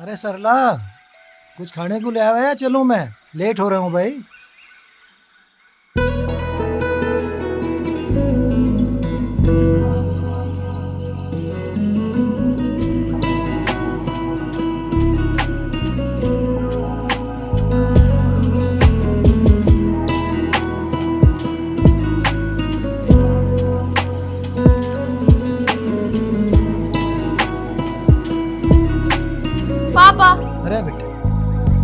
अरे सरला, कुछ खाने को ले आया या चलूं मैं? लेट हो रहा हूँ भाई। पापा, अरे बेटे,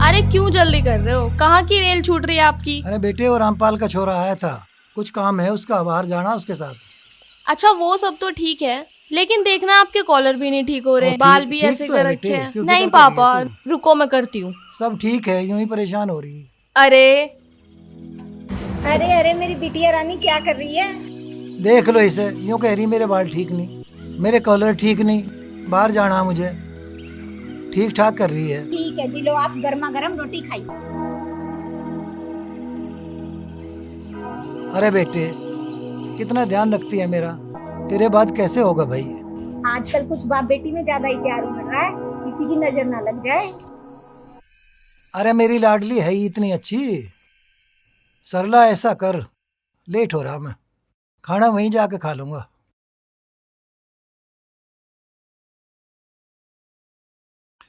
अरे क्यों जल्दी कर रहे हो? कहाँ की रेल छूट रही है आपकी? अरे बेटे, वो रामपाल का छोरा आया था, कुछ काम है उसका, बाहर जाना उसके साथ। अच्छा, वो सब तो ठीक है, लेकिन देखना आपके कॉलर भी नहीं ठीक हो रहे, ठीक- बाल भी ठीक ऐसे तो कर है रखे बेटे, हैं। क्यों नहीं फिक्र कर रही पापा, है तू? रुको मैं करती हूँ। सब ठीक है, यूं ही परेशान हो रही। अरे अरे अरे मेरी बिटिया रानी क्या कर रही है? देख लो इसे, यूं कह रही मेरे बाल ठीक नहीं, मेरे कॉलर ठीक नहीं, बाहर जाना मुझे। ठीक ठाक कर रही है। ठीक है जी, लो आप गर्मा गर्म रोटी खाइए। अरे बेटे, कितना ध्यान रखती है मेरा, तेरे बाद कैसे होगा भाई? आजकल कुछ बाप बेटी में ज्यादा ही प्यार उमड़ रहा है, किसी की नजर ना लग जाए। अरे मेरी लाडली है ही इतनी अच्छी। सरला, ऐसा कर, लेट हो रहा मैं, खाना वहीं जाके खा लूंगा।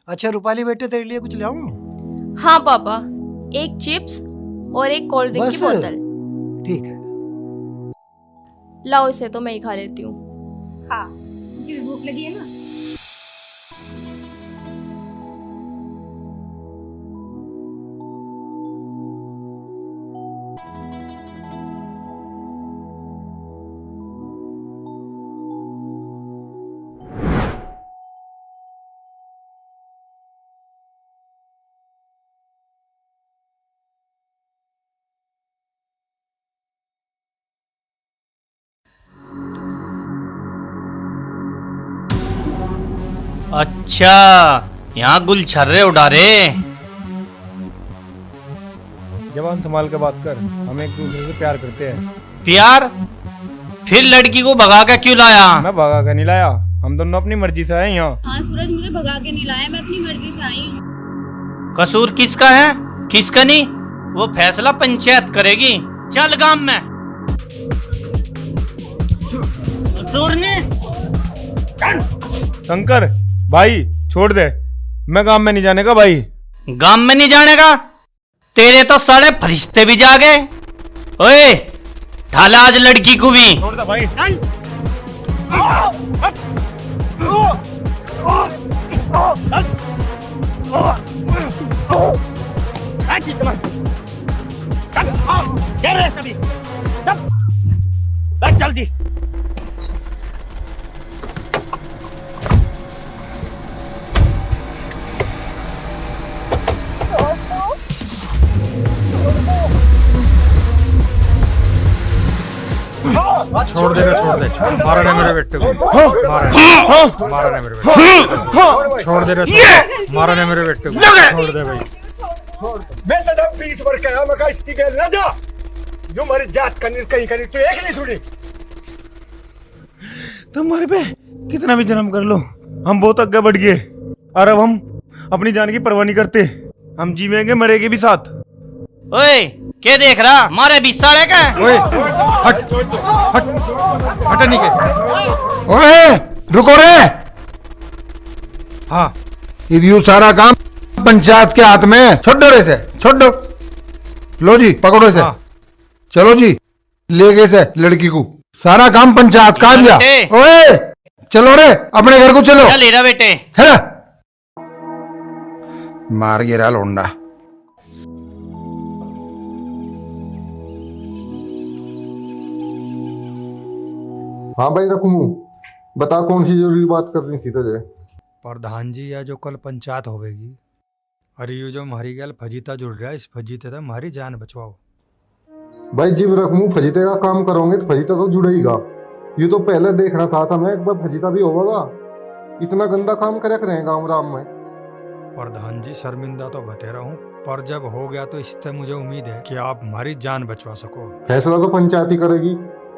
अच्छा रूपाली बेटे, तेरे लिए कुछ लाऊं? हाँ पापा, एक चिप्स और एक कोल्ड ड्रिंक की बस? बोतल। ठीक है। लाओ, इसे तो मैं ही खा लेती हूँ। हाँ, मुझे भी भूख लगी है ना। अच्छा, यहाँ गुलछर्रे उड़ा रे। जवान संभाल के बात कर, हम एक दूसरे से प्यार करते हैं। प्यार? फिर लड़की को भगा के क्यों लाया? मैं भगा कर नहीं लाया, हम दोनों अपनी मर्जी से आए यहाँ। हाँ सूरज, मुझे भगा के नहीं लाया, मैं अपनी मर्जी से आई हूँ। कसूर किसका है, किसका नहीं, वो फैसला पंचायत करेगी। चल गांव में। कसूर नहीं। शंकर भाई छोड़ दे, मैं काम में नहीं जाने का भाई। गांव में नहीं जाने का? तेरे तो सारे फरिश्ते भी जागे। ओए, ढाला आज लड़की को भी। छोड़ दे भाई। जल्दी। छोड़ दे, मारा ना मेरे बेटे को, मारा ना मेरे बेटे को, छोड़ दे, मारा ना मेरे बेटे को, छोड़ दे भाई। मैं तो 20 वर्ष का मैं इसकी गैल ना जा, जो हमारी जात कहीं कहीं तू एक नहीं सुनी। तुम्हारे पे कितना भी जन्म कर लो, हम बहुत आगे बढ़ गए और अब हम अपनी जान की परवाह नहीं करते, हम जीवेंगे मरेंगे भी साथ। ओए, क्या देख रहा, मारे भी साले का। ओए, हट हट हट नहीं के। ओए रुको रे। हाँ, ये सारा काम पंचायत के हाथ में, छोड़ दो रे से, छोड़ दो। लो जी, पकड़ो इसे। हाँ। चलो जी, ले गए से लड़की को, सारा काम पंचायत का दिया। ओए चलो रे, अपने घर को चलो। चल हीरा बेटे। है ना, मार गिरा लोंडा। हाँ भाई रखूँ, बता कौन सी जरूरी बात करनी थी तुझे? प्रधान जी, या जो कल पंचायत होगी, अरे ये जो हमारी गैल फजीता जुड़ रहा है, इस फजीते से हमारी जान बचवाओ। भाई जीव रखूँ, फजीते का काम करोगे तो फजीता तो जुड़ेगा। ये तो पहले देखना था मैं, एक बार फजीता भी होगा। इतना गंदा काम करे रहे गाँव राम में। प्रधान जी, शर्मिंदा तो बतेरा हूँ, पर जब हो गया तो इससे मुझे उम्मीद है कि आप हमारी जान बचवा सको। फैसला तो पंचायत ही करेगी,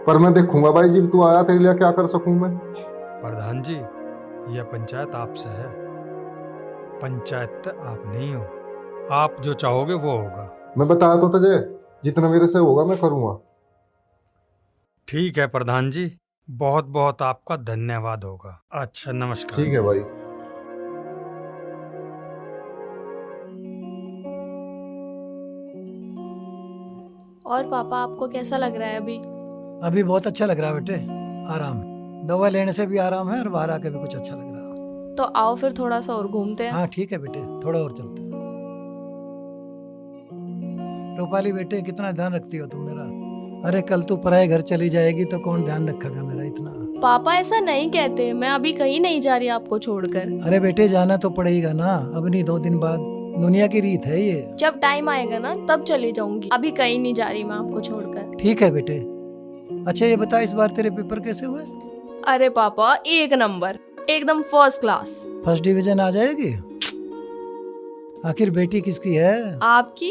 पर मैं देखूंगा भाई जी तू आया, तेरे लिए क्या कर सकूं मैं। प्रधान जी, यह पंचायत आपसे है। पंचायत आप नहीं हो, आप जो चाहोगे वो होगा। मैं बताया तो तुझे, जितना मेरे से होगा मैं करूँगा। ठीक है प्रधान जी, बहुत बहुत आपका धन्यवाद होगा। अच्छा नमस्कार। ठीक है भाई। और पापा आपको कैसा लग रहा है अभी? अभी बहुत अच्छा लग रहा है बेटे, आराम है। दवा लेने से भी आराम है और बाहर आके भी कुछ अच्छा लग रहा है। तो आओ फिर थोड़ा सा और घूमते हैं। हाँ ठीक है बेटे, थोड़ा और चलते हैं। रूपाली बेटे, कितना ध्यान रखती हो तुम मेरा। अरे कल तू पराए घर चली जाएगी तो कौन ध्यान रखेगा मेरा इतना। पापा ऐसा नहीं कहते, मैं अभी कहीं नहीं जा रही आपको छोड़कर। अरे बेटे जाना तो पड़ेगा ना, अब नहीं 2 दिन बाद, दुनिया की रीत है ये। जब टाइम आएगा ना तब चली जाऊंगी, अभी कहीं नहीं जा रही मैं आपको छोड़कर। ठीक है बेटे। अच्छा ये बता, इस बार तेरे पेपर कैसे हुए? अरे पापा 1 नंबर, एकदम फर्स्ट क्लास। फर्स्ट डिवीजन आ जाएगी? आखिर बेटी किसकी है? आपकी।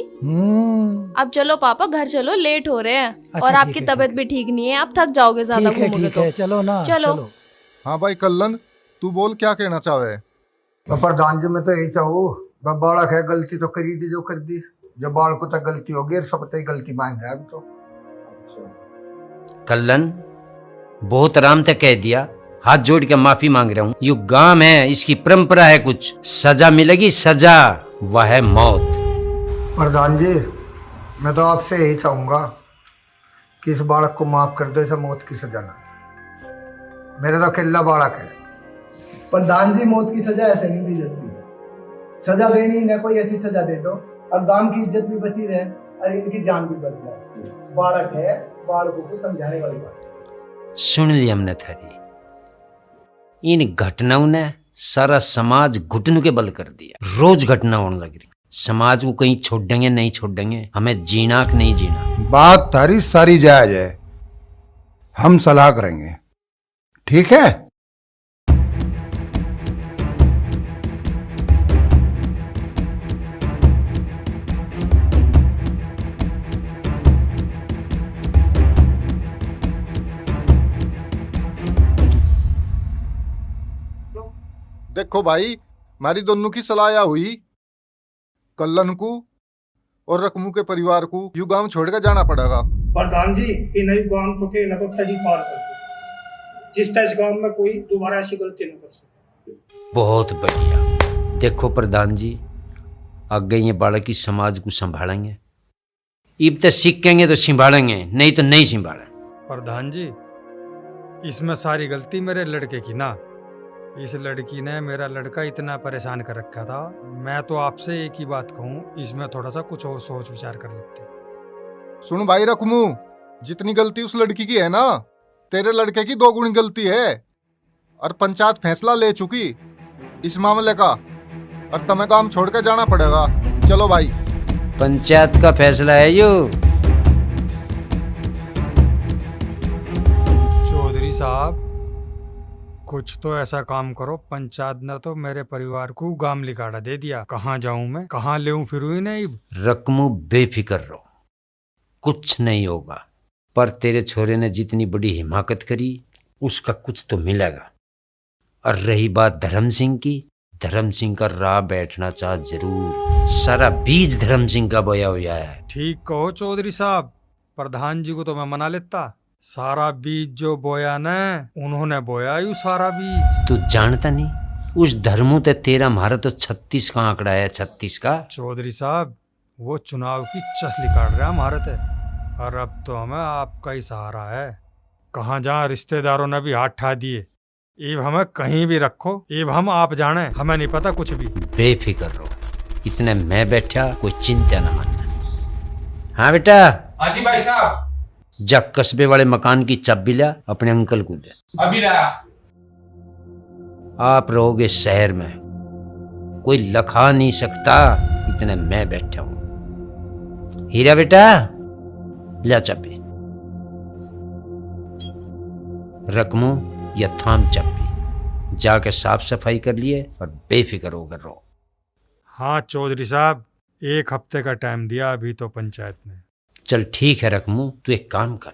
अब चलो पापा घर चलो, लेट हो रहे हैं। अच्छा, और ठीक आपकी है, तबीयत ठीक भी ठीक नहीं है, आप थक जाओगे ज्यादा ठीक है घूमोगे ठीक तो। है, चलो ना चलो। हाँ भाई कल्लन, तू बोल क्या कहना चाहे। तो प्रधान जी मैं तो यही चाहूँ, बालक है गलती तो करी दी जो कर दी, जब बाल को तक गलती होगी और सब तक गलती मांग रहा है अब तो। कल्लन बहुत आराम से कह दिया, हाथ जोड़ के माफी मांग रहा हूँ। ये गांव है, इसकी परंपरा है, कुछ सजा मिलेगी, सजा वह है मौत। प्रधान जी मैं तो आपसे यही चाहूंगा कि इस बालक को माफ कर दो, इसे मौत की सजा ना। मेरा तो अकेला बालक है। प्रधान जी मौत की सजा ऐसे नहीं दी जाती है, सजा देनी ही ना, कोई ऐसी सजा दे दो और गांव की इज्जत भी बची रहे और इनकी जान भी बच जाए। बालक है, बालकों को समझाने वाली बात। सुन ली हमने थारी, इन घटनाओं ने सारा समाज घुटनों के बल कर दिया। रोज घटना होने लग रही, समाज को कहीं छोड़ेंगे नहीं छोड़ेंगे, हमें जीना कि नहीं जीना। बात तारी सारी जायज है, हम सलाह करेंगे, ठीक है। देखो भाई, हमारी दोनों की सलाह हुई, कल्लन को और रकमू के परिवार को यू गांव छोड़कर जाना पड़ेगा। प्रधान जी इन गांव को के लगो तरी पार कर दो, जिस तरह इस गांव में कोई दोबारा ऐसी गलती न कर सके। बहुत बढ़िया। देखो प्रधान जी, आगे ये बालक की समाज को संभालेंगे, इब तो सीखेंगे तो संभालेंगे, नहीं तो नहीं संभालेंगे। प्रधान जी इसमें सारी गलती मेरे लड़के की ना, इस लड़की ने मेरा लड़का इतना परेशान कर रखा था। मैं तो आपसे एक ही बात कहूँ, इसमें थोड़ा सा कुछ और सोच विचार कर लेते। सुन भाई रकमू, जितनी गलती उस लड़की की है ना, तेरे लड़के की 2 गुनी गलती है। और पंचायत फैसला ले चुकी इस मामले का, और तुम्हें काम छोड़ के जाना पड़ेगा। चलो भाई। पंचायत का फैसला है यो। चौधरी साहब कुछ तो ऐसा काम करो, पंचायत ने तो मेरे परिवार को गाम लिकाड़ा दे दिया। कहाँ जाऊं मैं, कहाँ लेऊं फिरूं नहीं। रकमू बेफिक्र रहो, कुछ नहीं होगा। पर तेरे छोरे ने जितनी बड़ी हिमाकत करी उसका कुछ तो मिलेगा। और रही बात धर्म सिंह की, धर्म सिंह का राह बैठना चाह जरूर, सारा बीज धर्म सिंह का बोया हुआ है। ठीक कहो चौधरी साहब, प्रधान जी को तो मैं मना लेता। सारा बीज जो बोया न, उन्होंने बोया यू सारा बीज। तू जानता नहीं, उस धर्मों ते तेरा मारा तो 36 का आंकड़ा है, 36 का। चौधरी साहब वो चुनाव की चसली काट रहा हमारे ते, और अब तो हमें आपका ही सहारा है। कहाँ जहाँ रिश्तेदारों ने भी हाथ ठा दिए, इब हमें कहीं भी रखो, इब हम आप जाने, हमें नहीं पता कुछ भी। बेफिक्र रहो, इतने मैं बैठा, कोई चिंता न मानना। हाँ बेटा। हाँ जी भाई साहब। जा कस्बे वाले मकान की चाबी ला, अपने अंकल को दे। अभी रहा। आप रहोगे शहर में, कोई लखा नहीं सकता, इतने मैं बैठा हूं। हीरा बेटा ले चाबी, रकमू या थाम चाबी, जाके साफ सफाई कर लिए और बेफिक्र होकर रहो। हाँ चौधरी साहब, 1 हफ्ते का टाइम दिया अभी तो पंचायत ने। चल ठीक है रकमू, तू एक काम कर,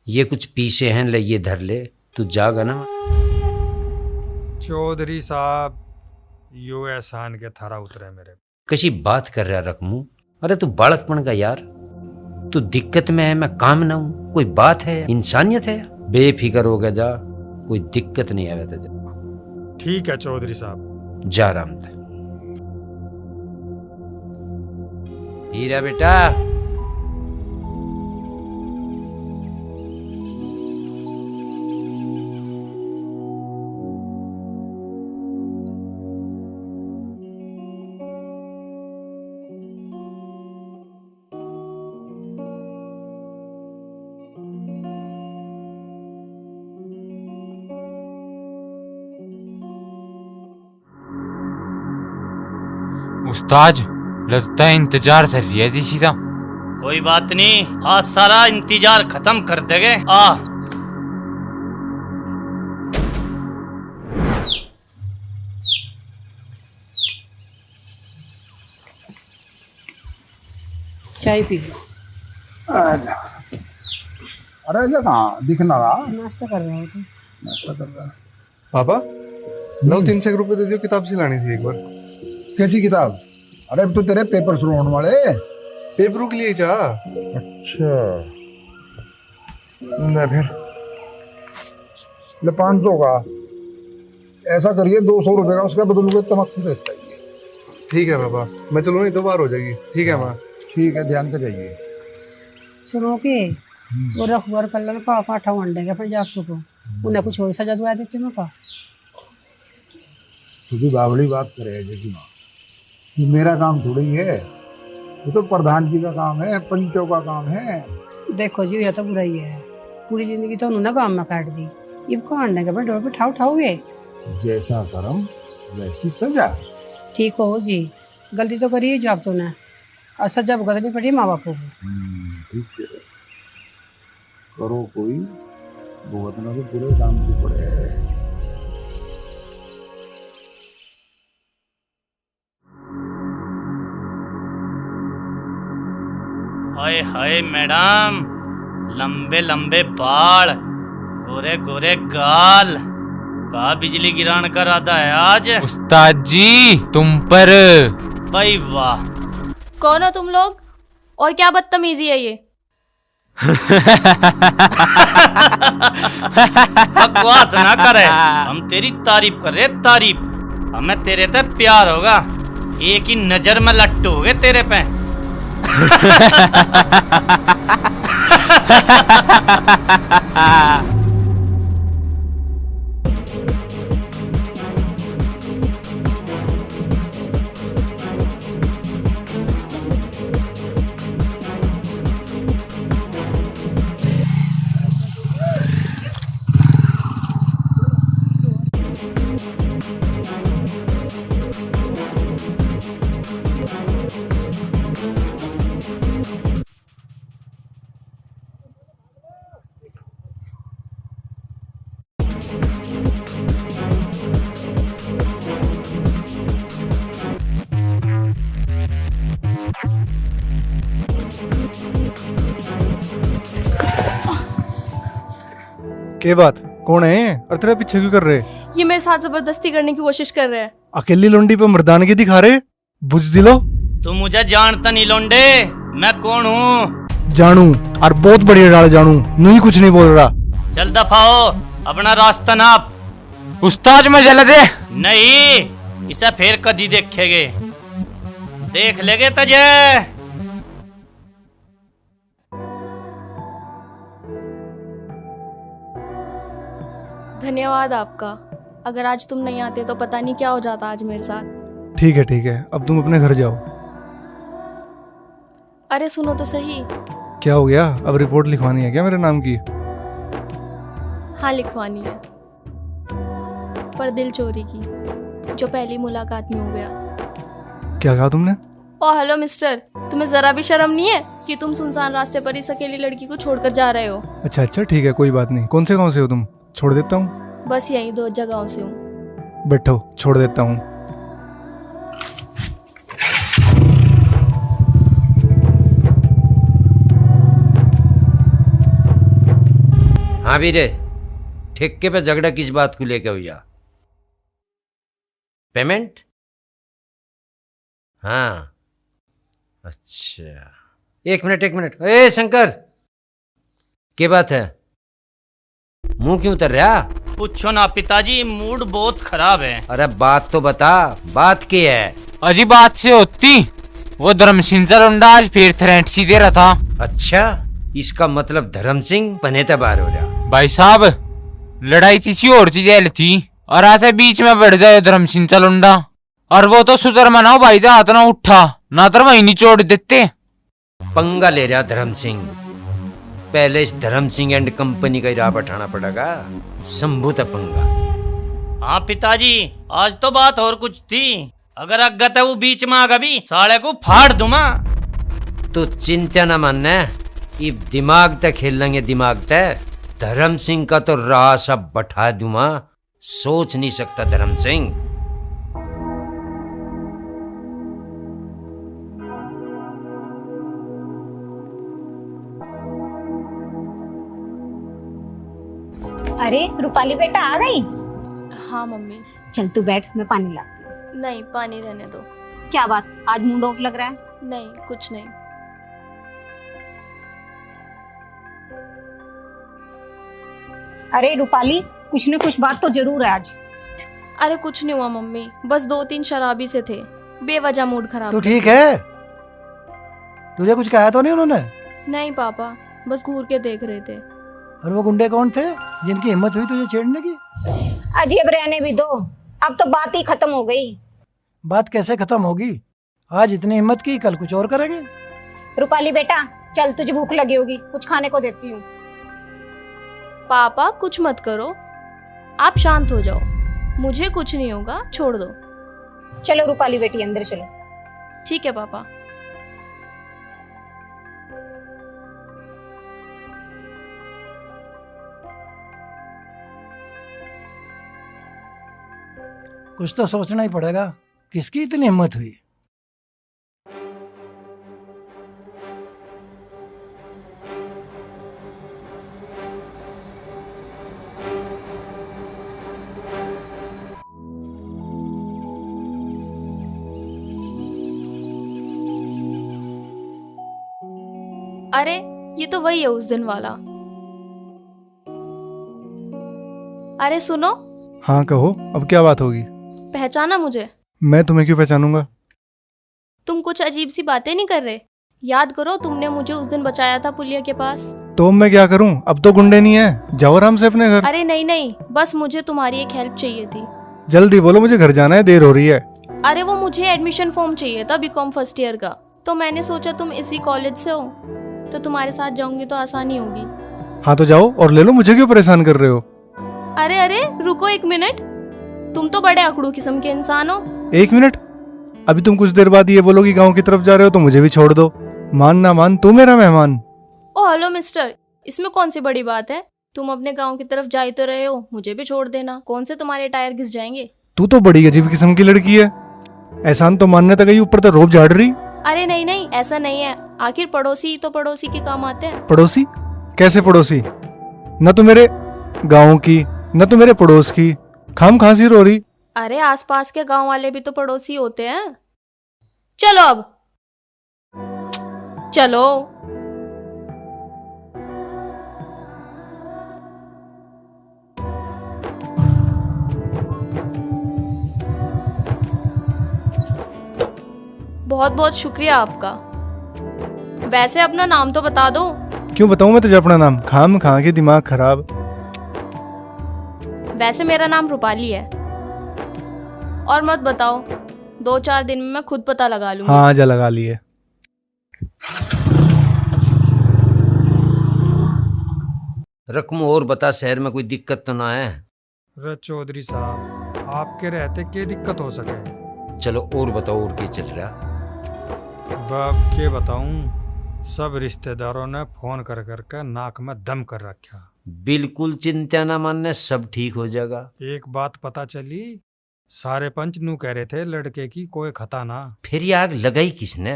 ये कुछ पीसे हैं, ले ये धर ले, तू जागा ना। चौधरी साहब यो एहसान के थारा उतरे मेरे। कशी बात कर रहा रकमू? अरे तू बालकपन का यार, तू दिक्कत में है, मैं काम ना हूं, कोई बात है? इंसानियत है? बेफिक्र हो गया, जा, कोई दिक्कत नहीं आवे तुझे। ठीक है चौधरी साहब, जा राम दे। हीरा बेटा, उस्ताद लगता है इंतजार कर रही है किसी का। कोई बात नहीं, आज सारा इंतजार खत्म कर देंगे। आ चाय पी लो। अरे ऐसा कहाँ दिखना रहा? नाश्ता कर रहा हूँ तो। नाश्ता कर रहा है। पापा लो 300 रुपए दे दियो, किताब सिलानी थी एक बार। कैसी किताब? अरे अब तो तेरे पेपर शुरू होने वाले। पेपरों के लिए जा। अच्छा, ले फिर ले 500 का। ऐसा करिए 200 रुपए का उसका बदल के तमक्खू देता है। ठीक है पापा, मैं चलूँ नहीं तो बार हो जाएगी। ठीक है माँ। ठीक है, ध्यान से जाइए। सुनो के वो रखवार कलर का पाठा वंडे के फिर जागतो को उन्हें कुछ और सजा दुआ देते मैं का। तू भी बावड़ी बात करे जगी माँ, ये मेरा काम थोड़ी है, ये तो प्रधान जी का काम है, पंचों का काम है। देखो जी ये तो बुरा ही है, पूरी जिंदगी तो उन्होंने काम में काट दी, अब को अंडे के डोर पे ठाव ठाव हुए। जैसा कर्म वैसी सजा। ठीक हो जी, गलती तो करी जागतो ने और सजा भुगतनी पड़ी माँ बाप को। ठीक है, करो कोई भुगतना तो पूरे काम की पड़े। हाय हाय मैडम, लंबे लंबे बाल, गोरे गोरे गाल, का बिजली गिराने का इरादा है आज? उस्ताद जी तुम पर। भाई वाह। कौन हो तुम लोग और क्या बदतमीजी है ये? बकवास ना करे, हम तेरी तारीफ कर रहे, तारीफ। हमें तेरे ते प्यार होगा, एक ही नजर में लट्टू हो गए तेरे पे। के बात कौन है और तेरे पीछे क्यों कर रहे? ये मेरे साथ जबरदस्ती करने की कोशिश कर रहे हैं। अकेली लुंडी पे मर्दानगी दिखा रहे? बुझ दिलो। तू मुझे जानता नहीं लौंडे, मैं कौन हूँ? जानू, और बहुत बढ़िया डाल जानू, नहीं कुछ नहीं बोल रहा। चल दफाओ, अपना रास्ता नाप। उस्ताद में जला दे। नहीं, इसे फिर कदी देखेगे, देख लेगे तुझे। धन्यवाद आपका, अगर आज तुम नहीं आते तो पता नहीं क्या हो जाता आज मेरे साथ। ठीक है, अब तुम अपने घर जाओ। अरे सुनो तो सही। क्या हो गया? अब रिपोर्ट लिखवानी है क्या मेरे नाम की? हाँ लिखवानी है, पर दिल चोरी की, जो पहली मुलाकात में हो गया। क्या कहा तुमने? ओ हेलो मिस्टर, तुम्हें जरा भी शर्म नहीं है कि तुम सुनसान रास्ते पर इस अकेली लड़की को छोड़कर जा रहे हो? अच्छा ठीक है, कोई बात नहीं। कौन से गांव से हो तुम? छोड़ देता हूँ। बस यही 2 जगहों से हूँ। बैठो, छोड़ देता हूँ। हाँ वीरे, ठेके पे झगड़ा किस बात को लेके हुआ? पेमेंट? हाँ अच्छा, एक मिनट, ए शंकर, क्या बात है? मुंह क्यों उतर रहा? पूछो ना पिताजी, मूड बहुत खराब है। अरे बात तो बता, बात क्या है? अजी बात से होती, वो धर्म सिंह लौंडा आज फिर थ्रेट सी दे रहा था। अच्छा, इसका मतलब धर्म सिंह पनेता बार हो रहा। भाई साहब, लड़ाई किसी और चीज थी और ऐसे बीच में बढ़ जाए धर्म सिंह लौंडा, और वो तो सुधर मनाओ भाई जा हाथ ना उठा ना तो वही निचोड़ देते। पंगा ले रहा धर्म सिंह, पहले इस धर्म सिंह एंड कंपनी का ही राह बैठाना पड़ेगा। शंभू था पंगा। हाँ पिताजी, आज तो बात और कुछ थी, अगर अज्ञात है वो बीच में आगा भी साले को फाड़ दूंगा। तो चिंता न मानना, ये दिमाग तक खेल लेंगे, दिमाग तक। धर्म सिंह का तो राह सब बैठा दूंगा, सोच नहीं सकता धर्म सिंह। अरे रूपाली बेटा आ गई? हाँ मम्मी। चल तू बैठ, मैं पानी लाती हूँ। नहीं, पानी रहने दो। क्या बात, आज मूड ऑफ लग रहा है? नहीं, कुछ नहीं। अरे रूपाली, कुछ न कुछ बात तो जरूर है आज। अरे कुछ नहीं हुआ मम्मी, बस 2-3 शराबी से थे, बेवजह मूड खराब। तो ठीक है, तुझे कुछ कहा तो नहीं उन्होंने? नहीं पापा, बस घूर के देख रहे थे। और वो गुंडे कौन थे जिनकी हिम्मत हुई तुझे छेड़ने की? अजी अब रहने भी दो, अब तो बात ही खत्म हो गई। बात कैसे खत्म होगी? आज इतनी हिम्मत की, कल कुछ और करेंगे। रूपाली बेटा चल, तुझे भूख लगी होगी, कुछ खाने को देती हूँ। पापा कुछ मत करो, आप शांत हो जाओ, मुझे कुछ नहीं होगा, छोड़ दो। चलो रूपाली बेटी अंदर चलो। ठीक है पापा। कुछ तो सोचना ही पड़ेगा, किसकी इतनी हिम्मत हुई? अरे ये तो वही है उस दिन वाला। अरे सुनो। हाँ कहो, अब क्या बात होगी? पहचाना मुझे? मैं तुम्हें क्यों पहचानूंगा? तुम कुछ अजीब सी बातें नहीं कर रहे? याद करो, तुमने मुझे उस दिन बचाया था पुलिया के पास। तो मैं क्या करूं, अब तो गुंडे नहीं है, जाओ आराम से अपने घर। अरे नहीं नहीं, बस मुझे तुम्हारी एक हेल्प चाहिए थी। जल्दी बोलो, मुझे घर जाना है, देर हो रही है। अरे वो मुझे एडमिशन फॉर्म चाहिए था बीकॉम फर्स्ट ईयर का, तो मैंने सोचा तुम इसी कॉलेज से हो तो तुम्हारे साथ जाऊंगी तो आसानी होगी। हाँ तो जाओ और ले लो, मुझे क्यों परेशान कर रहे हो? अरे अरे रुको एक मिनट, तुम तो बड़े अकड़ू किस्म के इंसान हो। एक मिनट, अभी तुम कुछ देर बाद ये बोलोगी गांव की तरफ जा रहे हो तो मुझे भी छोड़ दो। मान ना मान, तू मेरा मेहमान। ओ हेलो मिस्टर, इसमें कौन सी बड़ी बात है? तुम अपने गांव की तरफ जा ही तो रहे हो, मुझे भी छोड़ देना, कौन से तुम्हारे टायर घिस जाएंगे। तू तो बड़ी अजीब किस्म की लड़की है, एहसान तो मानने तक गई, ऊपर तो रोब झाड़ रही। अरे नहीं नहीं, ऐसा नहीं है, आखिर पड़ोसी तो पड़ोसी के काम आते हैं। पड़ोसी? कैसे पड़ोसी? न तो मेरे गाँव की न तो मेरे पड़ोस की, खाम खांसी रो रही। अरे आसपास के गांव वाले भी तो पड़ोसी होते हैं। चलो अब चलो। बहुत बहुत शुक्रिया आपका। वैसे अपना नाम तो बता दो। क्यों बताऊं मैं तुझे अपना नाम? खाम खा के दिमाग खराब। वैसे मेरा नाम रूपाली है, और मत बताओ, 2-4 दिन में मैं खुद पता लगा लूंगी। हाँ जा लगा लिए। रकम और बता, शहर में कोई दिक्कत तो ना है? अरे चौधरी साहब, आपके रहते क्या दिक्कत हो सके? चलो और बताओ, और क्या चल रहा? बाप के बताऊं, सब रिश्तेदारों ने फोन कर करके नाक में दम कर रखा। बिल्कुल चिंता ना मानने, सब ठीक हो जाएगा। एक बात पता चली, सारे पंच नू कह रहे थे लड़के की कोई खता ना। फिर ये आग लगाई किसने?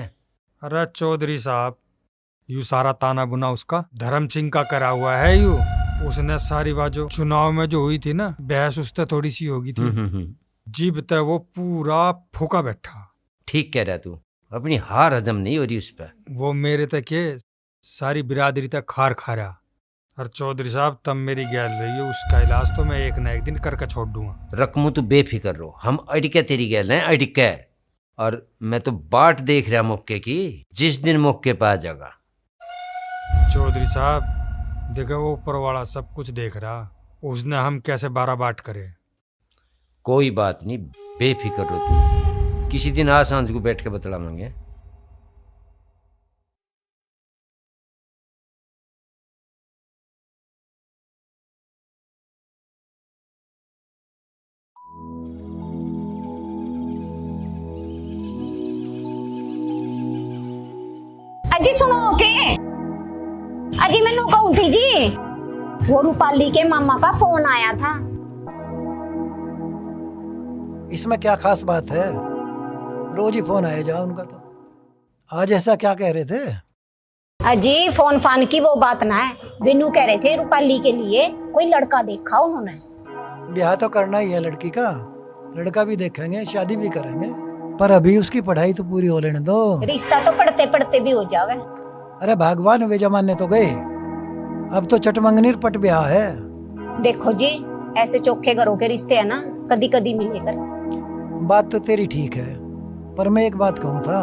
अरे चौधरी साहब, यू सारा ताना बुना उसका धर्म सिंह का करा हुआ है। यू उसने सारी बात जो चुनाव में जो हुई थी ना, बहस उससे थोड़ी सी होगी थी, जीब तक वो पूरा फूका बैठा। ठीक कह रहा तू, अपनी हार हजम नहीं हो रही उस पर। वो मेरे तक के सारी बिरादरी तक खार खा रहा। और चौधरी साहब तब मेरी गैल रही है, उसका इलाज तो मैं एक ना एक दिन करके छोड़ दूंगा। रकमू तू बेफिक्र रहो, हम अड़के तेरी गैल हैं, अड़के। और मैं तो बाट देख रहा मौके की, जिस दिन मौके पे आ जाएगा। चौधरी साहब देखो, वो ऊपर वाला सब कुछ देख रहा, उसने हम कैसे 12 बाट करे। कोई बात नहीं, बेफिक्र रहो तू, किसी दिन आ सांझ को बैठ के बतलावांगे। अजी सुनो के, अजी मैंने कहूँ थी जी, वो रूपाली के मामा का फोन आया था। इसमें क्या खास बात है, रोज ही फोन आया जा उनका। तो आज ऐसा क्या कह रहे थे? अजी फोन फान की वो बात ना है, बिन्नू कह रहे थे रूपाली के लिए कोई लड़का देखा उन्होंने। ब्याह तो करना ही है लड़की का, लड़का भी देखेंगे, शादी भी करेंगे, पर अभी उसकी पढ़ाई तो पूरी हो लेने दो। रिश्ता तो पढ़ते पढ़ते भी हो जावे। अरे भगवान वे जमाने तो गए, अब तो चटमंगनीर पट ब्याह है। देखो जी, ऐसे चोखे घरों के रिश्ते है ना, कदी कदी मिले कर। बात तो तेरी ठीक है, पर मैं एक बात कहूँ था,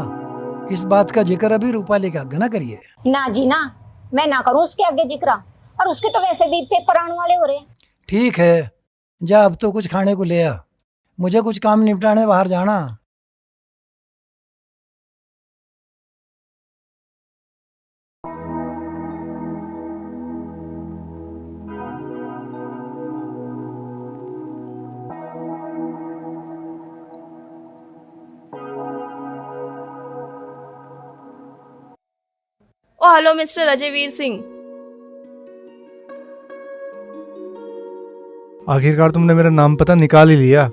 इस बात का जिक्र अभी रूपाली के आगे ना करिए। ना जी ना, मैं ना करूँ उसके आगे जिक्र, और उसके तो वैसे भी पेपर आने वाले हो रहे हैं। ठीक है, जा अब तो कुछ खाने को ले आ, मुझे कुछ काम निपटाने बाहर जाना। ओ हेलो मिस्टर अजयवीर सिंह। आखिरकार तुमने मेरा नाम पता निकाल ही लिया।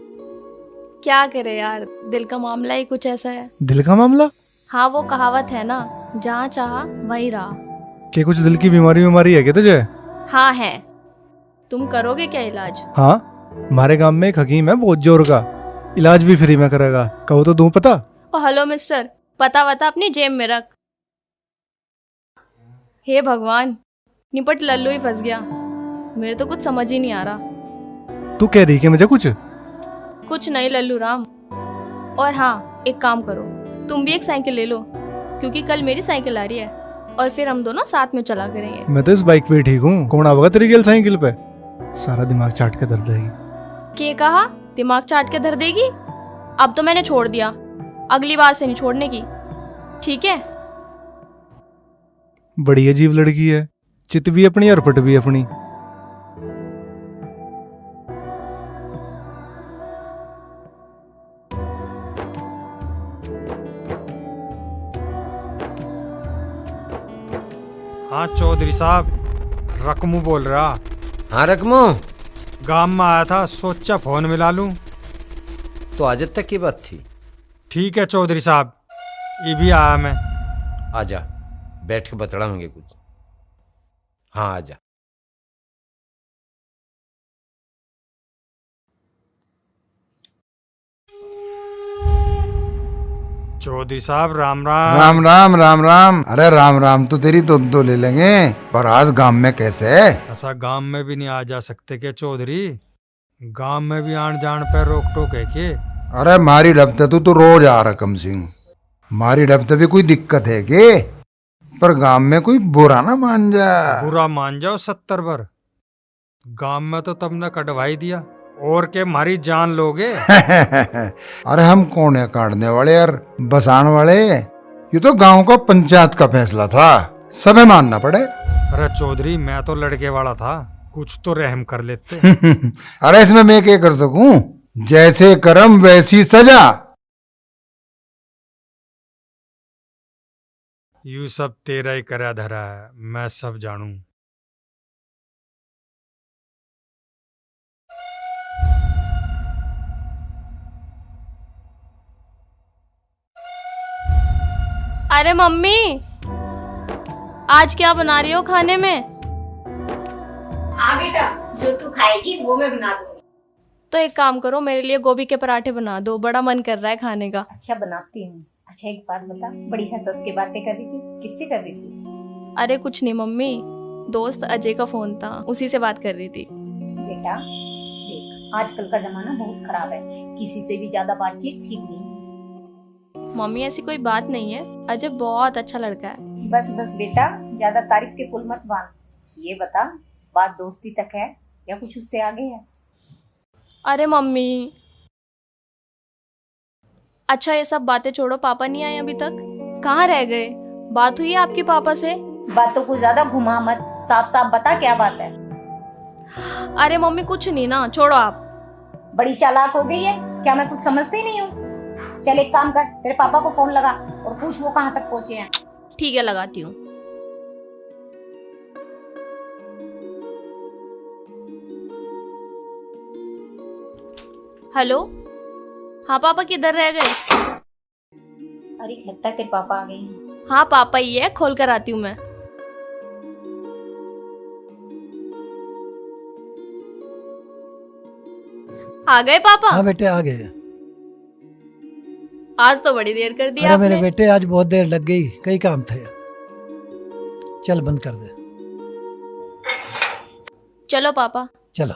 क्या करे यार, दिल का मामला ही कुछ ऐसा है। दिल का मामला? हाँ, वो कहावत है ना, जहाँ चाहा वहीं रहा। कि कुछ दिल की बीमारी है क्या तुझे? हाँ है। तुम करोगे क्या इलाज? हाँ, हमारे गांव में एक हकीम है बहुत जोर का, इलाज भी फ्री में करेगा, कहो तो दूं पता? ओ हेलो मिस्टर, पता वता अपनी जेब में रख। हे भगवान, निपट लल्लू ही फंस गया, मेरे तो कुछ समझ ही नहीं आ रहा। तू कह रही कि मुझे कुछ नहीं लल्लू राम। और हाँ, एक काम करो, तुम भी एक साइकिल ले लो, क्योंकि कल मेरी साइकिल आ रही है, और फिर हम दोनों साथ में चला करेंगे। मैं तो इस बाइक पे ठीक हूँ, कौन आवेगा तेरी गेल साइकिल पे? सारा दिमाग चाट के धर देगी। क्या कहा? दिमाग चाट के धर देगी? अब तो मैंने छोड़ दिया, अगली बार से नहीं छोड़ने की, ठीक है? बड़ी अजीब लड़की है, चित भी अपनी और पट भी अपनी। हाँ चौधरी साहब, रकमू बोल रहा। हाँ रकमू, गांव में आया था, सोचा फोन मिला लूं। तो आज तक की बात थी। ठीक है चौधरी साहब, ये भी आया मैं। आजा, बैठ के बतलाएंगे कुछ। हाँ आजा। चौधरी साहब राम राम। राम राम राम राम। अरे राम राम तो तेरी दो ले लेंगे, पर आज गांव में कैसे? ऐसा गांव में भी नहीं आ जा सकते क्या चौधरी? गांव में भी आन जान पर रोक टोक है के? अरे मारी डबते तो रोज आ रकम सिंह, मारी डबते भी कोई दिक्कत है के? पर गांव में कोई बुरा ना मान जा। बुरा मान जाओ 70 बार, गांव में तो तब न कटवाई दिया, और के मारी जान लोगे। अरे हम कौन है काटने वाले यार, बसान वाले? ये तो गांव का पंचायत का फैसला था, सबे मानना पड़े। अरे चौधरी, मैं तो लड़के वाला था, कुछ तो रहम कर लेते। अरे इसमें मैं क्या कर सकूं, जैसे कर्म वैसी सजा। यू सब तेरा ही करा धरा है, मैं सब जानू। अरे मम्मी, आज क्या बना रही हो खाने में? हाँ बेटा, जो तू खाएगी वो मैं बना दूंगी। तो एक काम करो, मेरे लिए गोभी के पराठे बना दो, बड़ा मन कर रहा है खाने का। अच्छा बनाती हूँ। अच्छा एक बात बता, बड़ी हंस के बातें कर रही थी, किससे कर रही थी? अरे कुछ नहीं मम्मी, दोस्त अजय का फोन था, उसी से बात कर रही थी। बेटा देख, आजकल का जमाना बहुत खराब है, किसी से भी ज्यादा बातचीत ठीक नहीं है। मम्मी ऐसी कोई बात नहीं है, अजय बहुत अच्छा लड़का है। बस बस बेटा, ज्यादा तारीफ के पुल मत बांध। ये बता, बात दोस्ती तक है या कुछ उससे आगे है? अरे मम्मी, अच्छा ये सब बातें छोड़ो, पापा नहीं आए अभी तक? कहाँ रह गए? बात हुई है आपके पापा से? बातों को ज्यादा घुमा मत, साफ साफ बता क्या बात है। अरे मम्मी कुछ नहीं ना, छोड़ो आप। बड़ी चालाक हो गई है क्या? मैं कुछ समझती नहीं हूँ। चल एक काम कर, तेरे पापा को फोन लगा और पूछ वो कहाँ तक पहुँचे हैं। ठीक है, लगाती हूँ। हेलो, हाँ पापा किधर रह गए? अरे लगता है तेरे पापा आ गए हैं। हाँ पापा ही है, खोल कर आती हूँ मैं। आ गए पापा? हाँ बेटे आ गए। आज तो बड़ी देर कर दी अरे मेरे आपने। बेटे आज बहुत देर लग गई, कई काम थे। चल बंद कर दे। चलो पापा। चलो।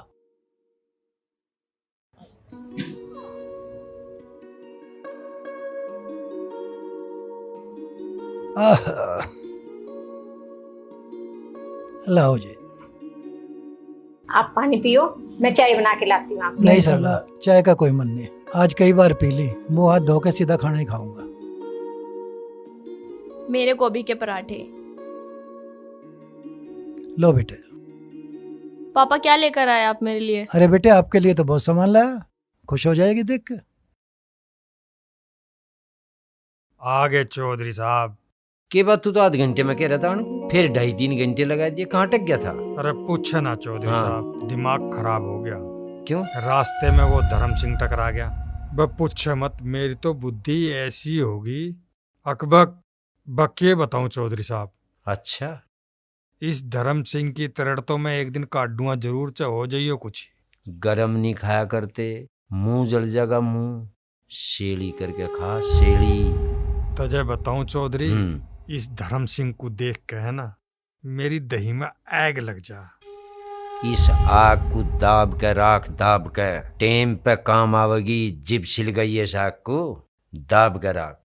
लाओ जी। आप पानी पियो, मैं चाय बना के लाती हूँ आपको। नहीं सरला, चाय का कोई मन नहीं, आज कई बार पी ली, मुंह हाथ धो के सीधा खाना ही खाऊंगा। मेरे गोभी के पराठे। लो बेटे। पापा क्या लेकर आए आप मेरे लिए? अरे बेटे आपके लिए तो बहुत सामान लाया, खुश हो जाएगी देख के। आगे चौधरी साहब। के बात तू तो आध घंटे में कह रहा था उनको, फिर 2.5-3 घंटे लगा दिए, कहाँ टक गया था? अरे पूछे ना चौधरी हाँ। साहब, दिमाग खराब हो गया। क्यों? रास्ते में वो धर्म सिंह टकरा गया। बस पूछे मत, मेरी तो बुद्धि ऐसी होगी अकबक बके बताऊं चौधरी साहब। अच्छा, इस धर्म सिंह की तरह तो मैं एक दिन काटूंगा जरूर, चाहे हो जाइयो कुछ। गरम नहीं खाया करते, मुंह जल जाएगा मुंह, शेली करके खा, शेली। तुझे बताऊं चौधरी, इस धर्म सिंह को देख के है ना, मेरी दही में आग लग जा। इस आग को दाब के राख, दाब के टेम पे काम आवेगी। जिब छिल गई है आग को, दाब के राख।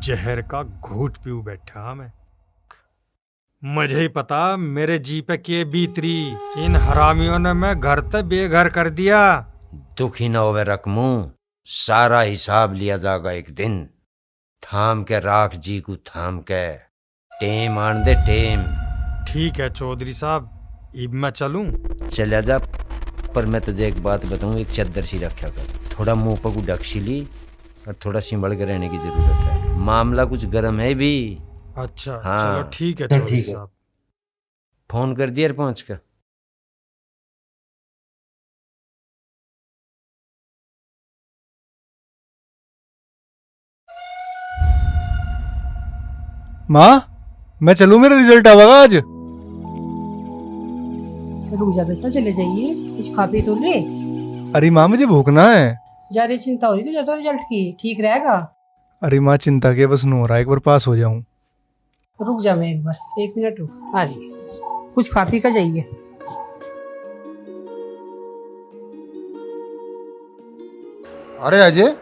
जहर का घूट पीऊ बैठा मैं। मुझे ही पता मेरे जी पे के बीतरी, इन हरामियों ने मैं घर तक बेघर कर दिया। दुखी न होवे रकमू, सारा हिसाब लिया जाएगा एक दिन। थाम के राख जी को, थाम के टेम आन दे टेम। ठीक है चौधरी साहब, इब मैं चलूं? चला जा, पर मैं तुझे एक बात बताऊं, एक चद्दर सी रखा कर, थोड़ा मुंह पर को ढकशी ली और थोड़ा सिंबल के रहने की जरूरत है। मामला कुछ गर्म है भी। अच्छा हाँ। चलो ठीक है चौधरी साहब। फोन कर दिया पहुंच कर। माँ मैं चलूँ, मेरा रिजल्ट आवेगा आज। रुक जा बेटा, चले जाइए, कुछ खा पी तो ले। अरे माँ मुझे भूखना है। ज्यादा चिंता हो रही तो जाता रिजल्ट की, ठीक रहेगा। अरे माँ चिंता के बस नो हो रहा है, एक बार पास हो जाऊं। रुक जा, मैं एक बार, 1 मिनट रुक, आ रही। कुछ खा पी कर जाइए। अरे अजय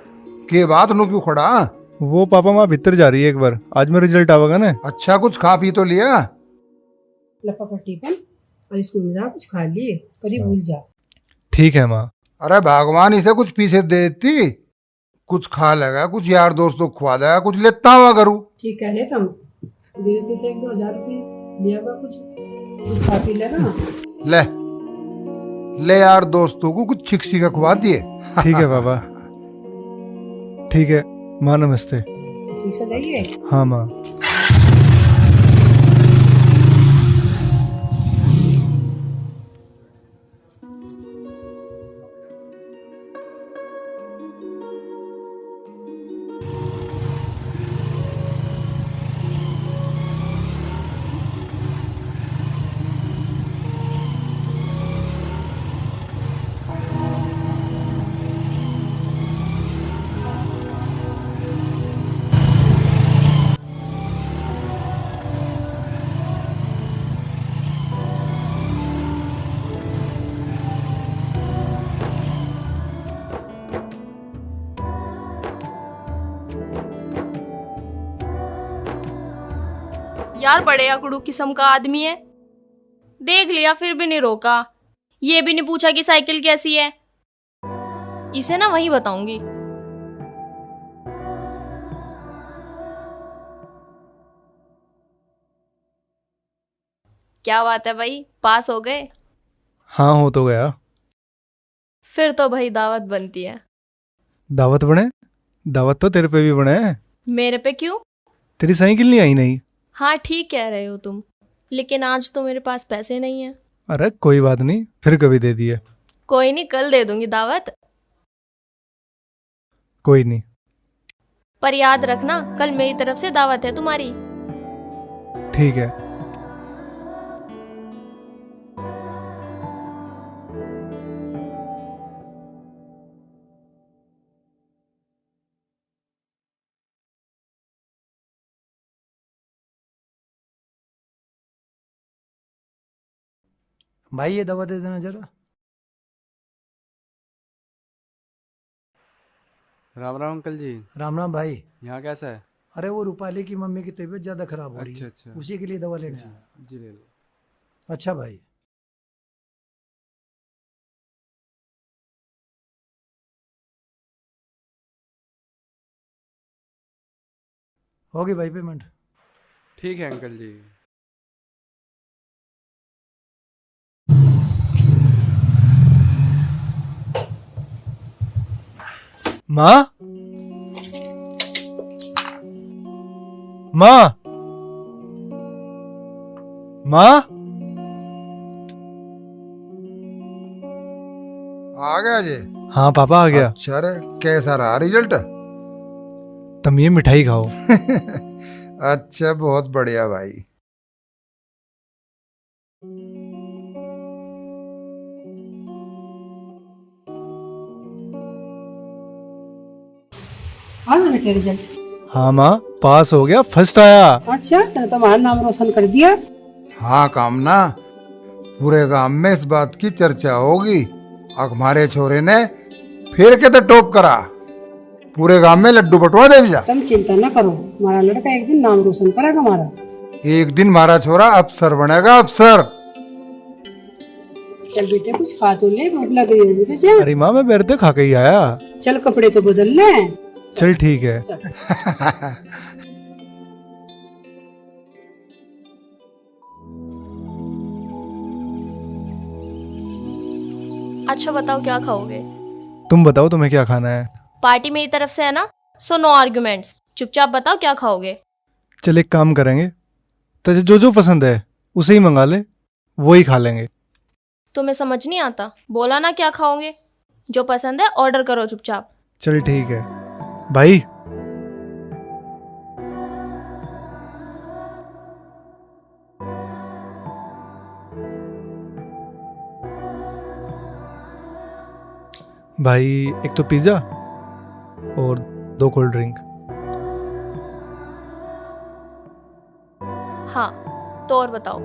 के बात नु क्यों खड़ा? वो पापा माँ भीतर जा रही है, एक बार आज मेरा रिजल्ट आवेगा ना। अच्छा कुछ खा पी तो लिया? लफाफा टिफिन और स्कूल में जा कुछ खा लिए, कभी भूल जा। ठीक है माँ। अरे भगवान इसे कुछ पीछे देती, कुछ खा लेगा, कुछ यार दोस्तों को खवा देगा, कुछ लेता हुआ करूँ। ठीक है, तुम दे देते से 1-2 हज़ार रुपये लिया हुआ, कुछ खा पी लेगा। ले ले यार दोस्तों को कुछ छिकसी का खवा दिए। ठीक है पापा। ठीक है माँ, नमस्ते। ठीक से जाइए। हाँ माँ। यार बड़े अकड़ू किस्म का आदमी है। देख लिया फिर भी नहीं रोका, ये भी नहीं पूछा कि साइकिल कैसी है। इसे ना वहीं बताऊंगी। क्या बात है भाई, पास हो गए? हाँ हो तो गया। फिर तो भाई दावत बनती है। दावत बने? दावत तो तेरे पे भी बने। मेरे पे क्यों? तेरी साइकिल नहीं आई नहीं। हाँ ठीक कह रहे हो तुम, लेकिन आज तो मेरे पास पैसे नहीं है। अरे कोई बात नहीं, फिर कभी दे दिए। कोई नहीं, कल दे दूंगी दावत। कोई नहीं। पर याद रखना, कल मेरी तरफ से दावत है तुम्हारी। ठीक है। भाई ये दवा दे देना जरा। राम राम अंकल जी। राम राम भाई। यहाँ कैसा है? अरे वो रूपाली की मम्मी की तबीयत ज्यादा खराब हो रही है। अच्छा। उसी के लिए दवा लेने आया। जी ले लो। अच्छा भाई। होगी भाई पेमेंट। ठीक है अंकल जी। माँ, माँ, माँ, आ गया जी? हाँ पापा आ गया। अच्छा रे, कैसा रहा रिजल्ट? तुम ये मिठाई खाओ। अच्छा बहुत बढ़िया भाई। आ गया बेटे रिजल्ट? हाँ माँ, पास हो गया, फर्स्ट आया। अच्छा, तेने तो हमारा नाम रोशन कर दिया। हाँ कामना, पूरे गांव में इस बात की चर्चा होगी। हमारे छोरे ने फिर के तो टॉप करा, पूरे गांव में लड्डू बटवा दे भैया। तुम चिंता न करो, हमारा लड़का एक दिन नाम रोशन करेगा हमारा। एक दिन हमारा छोरा अफसर बनेगा, अफसर। चल बेटे कुछ खा तो ले, भूख लग रही होगी तुझे। अरे माँ, मैं बेरते खा के ही आया। चल कपड़े तो बदल ले। चल ठीक है। अच्छा बताओ क्या खाओगे? तुम बताओ तुम्हें क्या खाना है? पार्टी मेरी तरफ से है ना, सो नो आर्ग्यूमेंट्स। चुपचाप बताओ क्या खाओगे? चल एक काम करेंगे, तुझे जो जो पसंद है उसे ही मंगा ले, वो ही खा लेंगे। तुम्हें समझ नहीं आता? बोला ना क्या खाओगे, जो पसंद है ऑर्डर करो चुपचाप। चल ठीक है भाई। भाई एक तो पिज्जा और 2 कोल्ड ड्रिंक। हाँ तो और बताओ।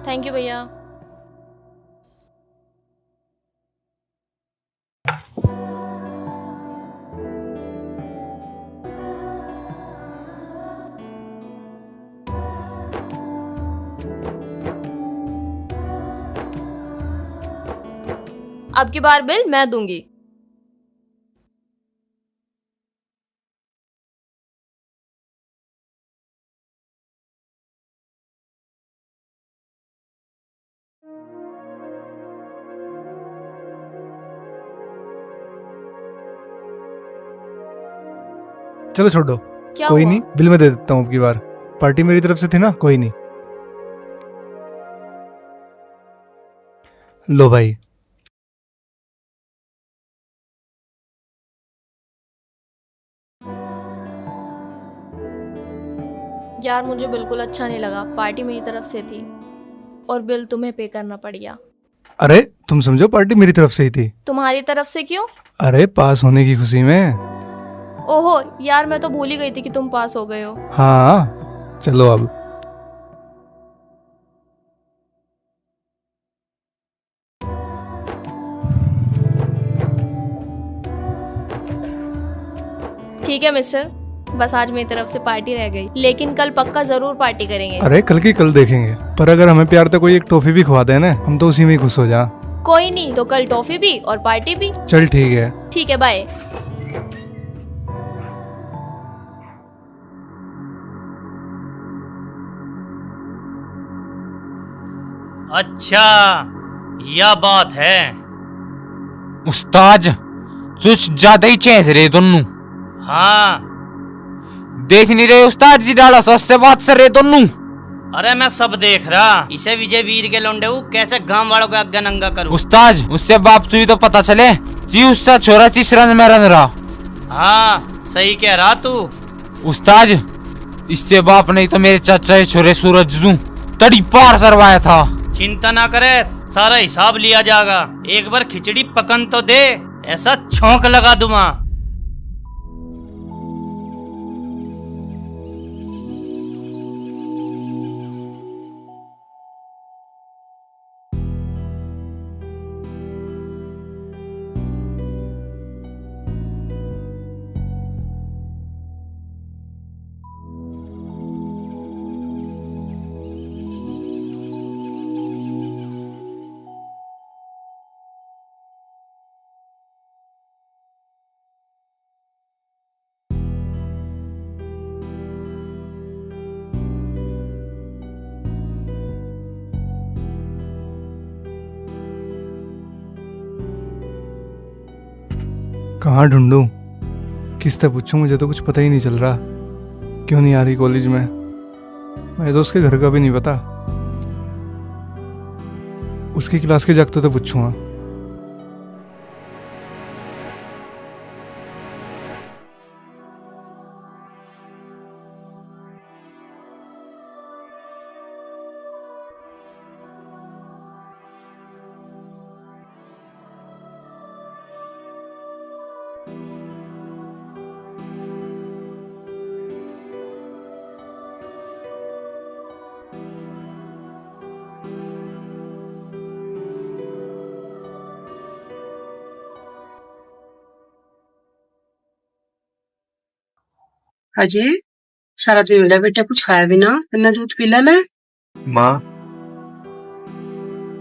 थैंक यू भैया। अब की बार बिल मैं दूंगी। चलो छोड़ दो, क्या कोई हुआ? नहीं, बिल में दे देता हूँ अब की बार। पार्टी मेरी तरफ से थी ना, कोई नहीं। लो भाई। यार मुझे बिल्कुल अच्छा नहीं लगा, पार्टी मेरी तरफ से थी और बिल तुम्हें पे करना पड़ गया। अरे तुम समझो पार्टी मेरी तरफ से ही थी। तुम्हारी तरफ से क्यों? अरे पास होने की खुशी में। ओहो यार, मैं तो भूल ही गई थी कि तुम पास हो गए हो। हाँ चलो अब। ठीक है मिस्टर, बस आज मेरी तरफ से पार्टी रह गई, लेकिन कल पक्का जरूर पार्टी करेंगे। अरे कल की कल देखेंगे, पर अगर हमें प्यार तो कोई एक टॉफी भी खवा दे ना, हम तो उसी में ही खुश हो जा। कोई नहीं, तो कल टॉफी भी और पार्टी भी। चल ठीक है। ठीक है, बाय। अच्छा, यह बात है। उस्ताद कुछ ज्यादा ही चेंज रहे दोनों। हाँ, देख नहीं रहे उस्ताद जी, डाला सस्ते बात से रहे दोनों। अरे मैं सब देख रहा। इसे विजय वीर के लौंडे कैसे गांव वालों को आज्ञा नंगा करूं। उस्ताद उससे बाप तुझे तो पता चले जी, उसका छोरा तीसरा में रन रहा। हाँ सही कह रहा तू। उस्ताद इससे बाप नहीं तो मेरे चाचा के छोरे सूरज जू तड़ी पार करवाया था। चिंता ना करे, सारा हिसाब लिया जाएगा। एक बार खिचड़ी पकन तो दे, ऐसा छौंक लगा दूंगा। कहाँ ढूंढूं, किससे पूछूं, मुझे तो कुछ पता ही नहीं चल रहा। क्यों नहीं आ रही कॉलेज में, मैं तो उसके घर का भी नहीं पता। उसकी क्लास के जागते तो पूछूंगा। अजय सारा दिन उल्टा बेटा कुछ खाया भी ना, इतना दूध पी लेना। माँ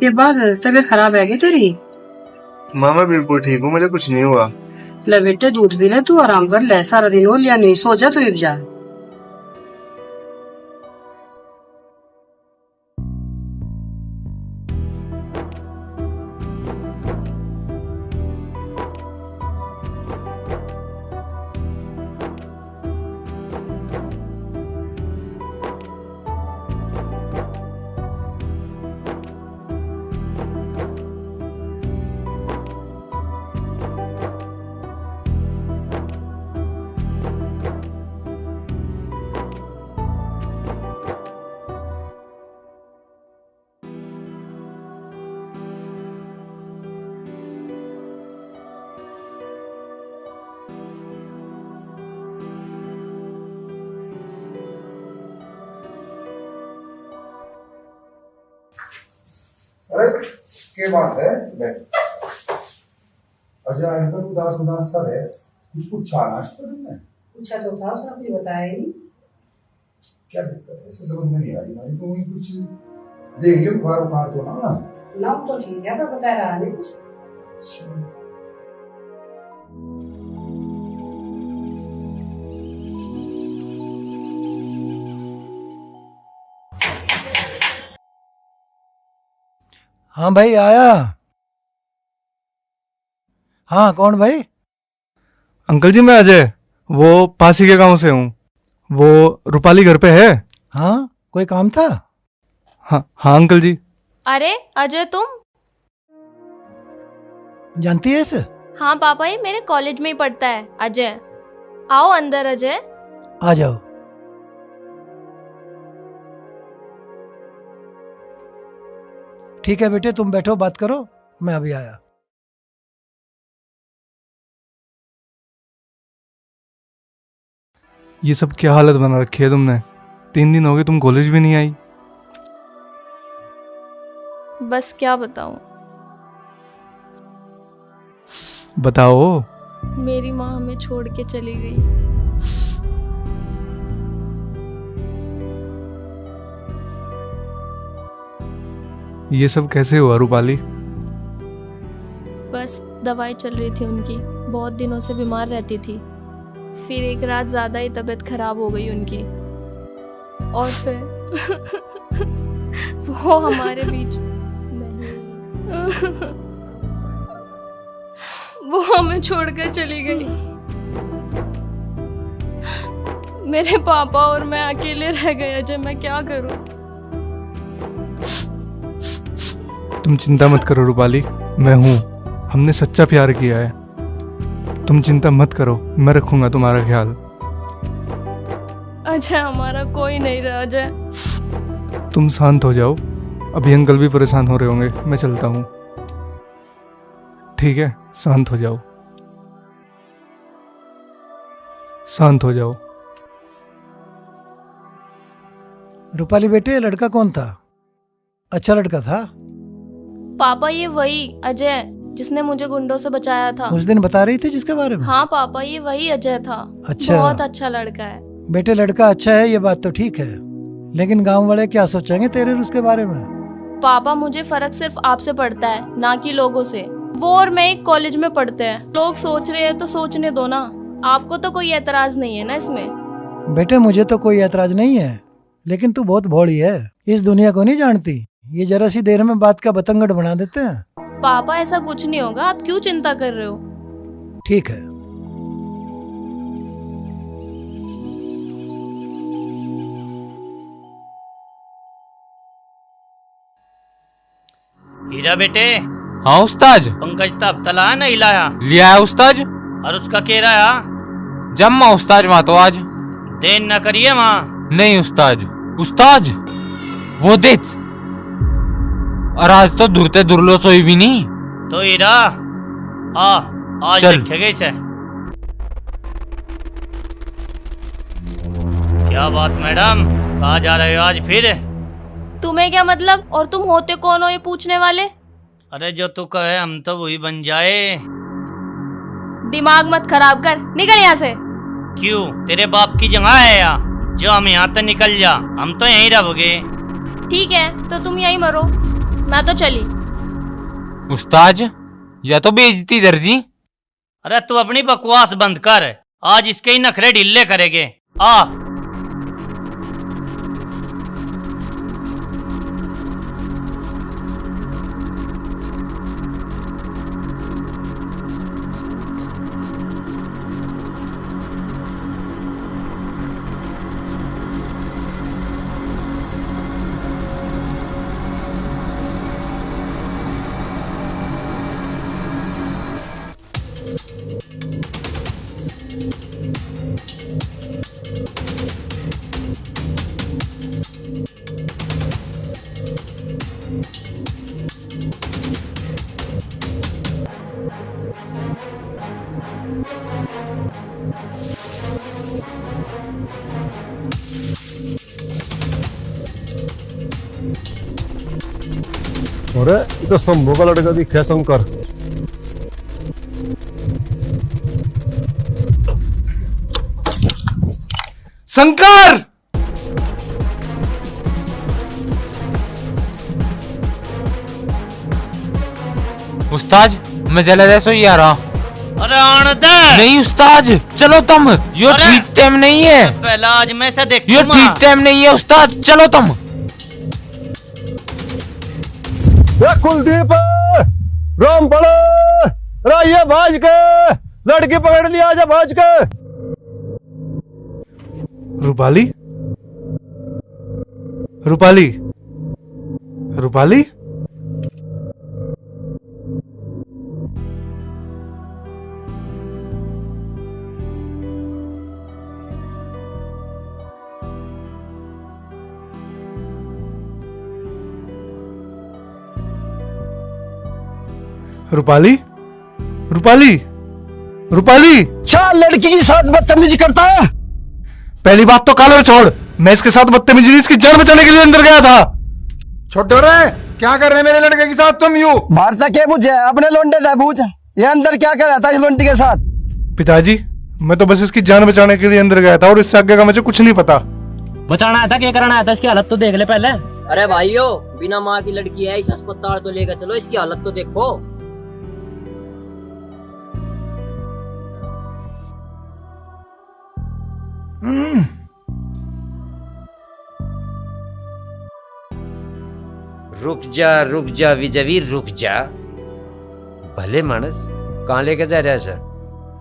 ये बात तबीयत खराब है क्या तेरी? माँ मैं बिल्कुल ठीक हूँ, मुझे कुछ नहीं हुआ। ले बेटे दूध पी ले, तू आराम कर ले, सारा दिन हो लिया नहीं, सो जा तू जा। अरे क्या बात है, अजय अंकल उदास उदास सा है, कुछ पूछा नाश्ता तुमने? पूछा तो था, उसने कुछ बताया ही नहीं। क्या दिक्कत है, ऐसे समझ में नहीं आ रही। मैं तो वही कुछ देख लियो, बुखार बुखार तो ना ना तो ठीक है, पर बता रहा नहीं कुछ। हाँ भाई आया। हाँ कौन भाई? अंकल जी मैं अजय, वो पासी के गांव से हूँ। वो रूपाली घर पे है? हाँ कोई काम था? हाँ अंकल जी। अरे अजय तुम जानती है इसे? हाँ पापा, ये मेरे कॉलेज में ही पढ़ता है अजय। आओ अंदर अजय। आ जाओ। ठीक है बेटे, तुम बैठो बात करो, मैं अभी आया। ये सब क्या हालत बना रखी है तुमने? 3 दिन हो गए तुम कॉलेज भी नहीं आई। बस क्या बताऊं। बताओ। मेरी माँ हमें छोड़ के चली गई। ये सब कैसे हुआ रूपाली? बस दवाई चल रही थी उनकी, बहुत दिनों से बीमार रहती थी। फिर एक रात ज़्यादा ही तबीयत खराब हो गई उनकी, और फिर वो हमारे बीच नहीं, वो हमें छोड़कर चली गई। मेरे पापा और मैं अकेले रह गए। अजय, मैं क्या करूं? तुम चिंता मत करो रूपाली, मैं हूँ। हमने सच्चा प्यार किया है, तुम चिंता मत करो, मैं रखूंगा तुम्हारा ख्याल। अजय, हमारा कोई नहीं रहा। अजय, तुम शांत हो जाओ, अभी अंकल भी परेशान हो रहे होंगे, मैं चलता हूँ। ठीक है, शांत हो जाओ, शांत हो जाओ। रूपाली बेटे, लड़का कौन था? अच्छा लड़का था? पापा ये वही अजय जिसने मुझे गुंडों से बचाया था। उस दिन बता रही थी जिसके बारे में? हाँ पापा, ये वही अजय था। अच्छा। बहुत अच्छा लड़का है। बेटे लड़का अच्छा है ये बात तो ठीक है, लेकिन गांव वाले क्या सोचेंगे तेरे और उसके बारे में? पापा, मुझे फर्क सिर्फ आपसे पड़ता है, ना कि लोगों से। वो और मैं एक कॉलेज में पढ़ते हैं। लोग सोच रहे हैं तो सोचने दो ना। आपको तो कोई एतराज नहीं है ना इसमें? बेटे मुझे तो कोई एतराज नहीं है, लेकिन तू बहुत भोली है, इस दुनिया को नहीं जानती। ये जरा सी देर में बात का बतंगड़ बना देते हैं। पापा, ऐसा कुछ नहीं होगा, आप क्यों चिंता कर रहे हो? ठीक है। हीरा बेटे। हाँ उस्ताद। पंकज तो हफ्ता लाया नहीं लाया? लिया है उस्ताद। और उसका कह रहा? जम्मा उस्ताद वहाँ तो आज। देन न करिए वहाँ। नहीं उस्ताद। उस्ताद वो देख, और आज तो दूरते दुरलो सोई भी नहीं। तो हीरा आज देखेगा इसे। क्या बात मैडम, कहाँ जा रहे हो आज फिर? तुम्हें क्या मतलब, और तुम होते कौन हो ये पूछने वाले? अरे जो तू कहे हम तो वही बन जाए। दिमाग मत खराब कर, निकल यहाँ से। क्यों, तेरे बाप की जगह है या जो हम यहाँ तो निकल जा, हम तो यहीं रहोगे। ठीक है, तो तुम यहीं मरो, मैं तो चली। उस्ताद या तो बेइज्जती दर्जी। अरे तू अपनी बकवास बंद कर, आज इसके ही नखरे ढीले करेगे। आ अरे ये तो शंभू का लड़का दिखा, शंकर। शंकर! उस्ताद मैं जला दे सो आ रहा। अरे आने दे। नहीं उस्ताद, चलो तुम, यो ठीक टाइम नहीं है। पहला आज मैं से देख, यो ठीक टाइम नहीं है उस्ताद, चलो तुम। कुलदीप, राम पड़े, राइए भाज के, लड़की पकड़ लिया, आजा भाज के। रूपाली, रूपाली, रूपाली। रूपाली, रूपाली, रूपाली। अच्छा लड़की के साथ बदतमीजी करता है? पहली बात तो काले छोड़, मैं इसके साथ बदतमीजी नहीं, इसकी जान बचाने के लिए अंदर गया था। छोड़ रहे, क्या कर रहे मेरे लड़के के साथ तुम? यूं मारता क्या बुझे, अपने लोंडे से पूछ, ये अंदर क्या कर रहा था इस लोंडी के साथ? पिताजी, मैं तो बस इसकी जान बचाने के लिए अंदर गया था, और इससे आगे का मुझे कुछ नहीं पता। बचाना आया था, क्या करना आया था? इसकी हालत तो देख ले पहले। अरे भाइयों, बिना माँ की लड़की है, इस अस्पताल तो लेकर चलो, इसकी हालत तो देखो। रुक जा विजयवीर, रुक जा। भले मानस, कहाँ लेके जा रहा है सर?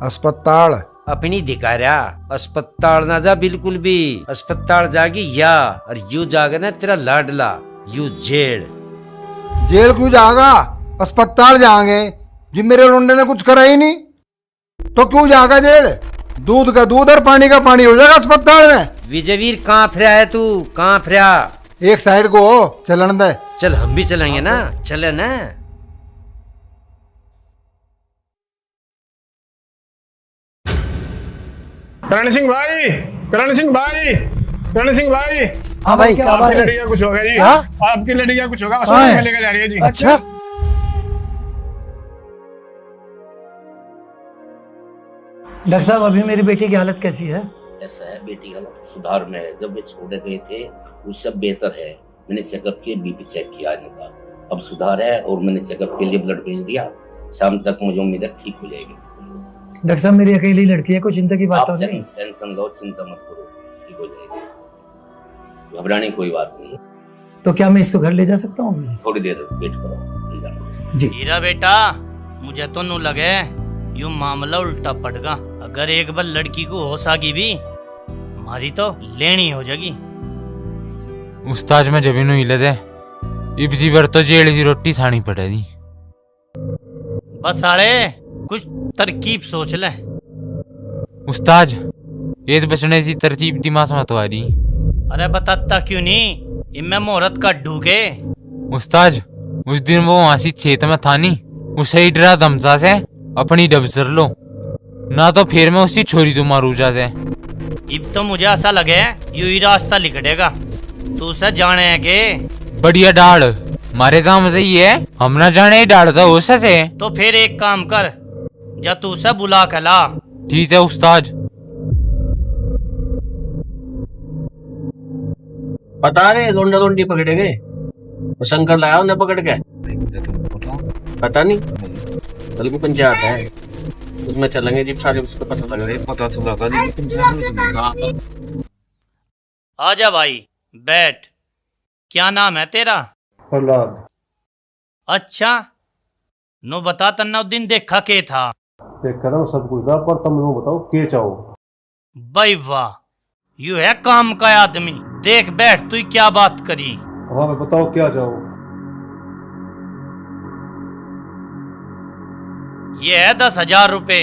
अस्पताल। अपनी दिखाया अस्पताल ना जा, बिल्कुल भी। अस्पताल जागी या और यू जागे ना तेरा लाडला, यू जेल। जेल क्यों जाएगा? अस्पताल जाएंगे। जी मेरे लोंडे ने कुछ करा ही नहीं तो क्यों जाएगा जेल? दूध का दूध और पानी का पानी हो जाएगा अस्पताल में। विजयवीर कहाँ फिरा है तू, कहाँ फिरा? एक साइड को हो, चलन दे। चल हम भी चलेंगे ना, चले ना। करण सिंह भाई, करण सिंह भाई, करण सिंह भाई। हाँ भाई, क्या बात आपकी है? लड़की का कुछ होगा जी। हाँ? आपकी लड़की का कुछ होगा, हाँ हॉस्पिटल है। में लेकर जा रही है जी। अच्छा, डॉक्टर साहब अभी मेरी बेटी की हालत कैसी है? ऐसा है, बेटी हालत सुधार में है। जब वे छोड़े गए थे उससे बेहतर है। मैंने चेकअप किया, बीपी चेक किया इनका, अब सुधार है और मैंने चेकअप के लिए ब्लड भेज दिया। शाम तक मुझे उम्मीद है ठीक हो जाएगी। डॉक्टर साहब मेरी अकेली लड़की है, कोई चिंता की बात आप तो नहीं? टेंशन लो, चिंता मत करो, ठीक हो जाएगी। घबराने की कोई बात नहीं। तो क्या मैं इसको घर ले जा सकता हूँ? थोड़ी देर वेट करो। जी। हीरा बेटा, मुझे तो नू लगे यूं मामला उल्टा पड़गा। अगर एक बार लड़की को होश आगी भी, हमारी तो लेनी हो जाएगी। उस्ताद में जब इन्हों हिले थे, इब्ती बार तो जेल की रोटी खानी पड़ेगी। बस साले कुछ तरकीब सोच ले। उस्ताद, ये तो बचने की तरतीब दिमाग में तो आ रही। अरे बताता क्यों नहीं, इनमें मोहरत का ढूके। उस्ताद, उस दिन वो वहां से खेत में था नी, उसे ही डरा धमसा से अपनी डब सर लो, ना तो फिर मैं उसी छोरी तो मारू जाते। अब तो मुझे ऐसा लगे यू ही रास्ता लिखड़ेगा, तू उसे जाने है के? बढ़िया डाड़ मारे काम से ही है, हम ना जाने ही डाड़ था उसे से। तो फिर एक काम कर, जा तू उसे बुला के ला। ठीक है उस्ताद। पता नहीं लोंडा लोंडी पकड़े गए, शंकर लाया उन्हें पकड़ के। पता नहीं, कल की पंचायत है, उसमें चलेंगे जी सारे, उसको पता लग रहा है। पता तो लगा। आजा भाई, बैठ। क्या नाम है तेरा? प्रहलाद। अच्छा, नो बता, तन्ना उस दिन देखा के था? देखा था सब कुछ था, पर तुम लोग बताओ के चाहो? भाई वाह, यू है काम का आदमी। देख बैठ, तू क्या बात करी? हाँ बताओ क्या चाहो? ये है 10,000 रुपए।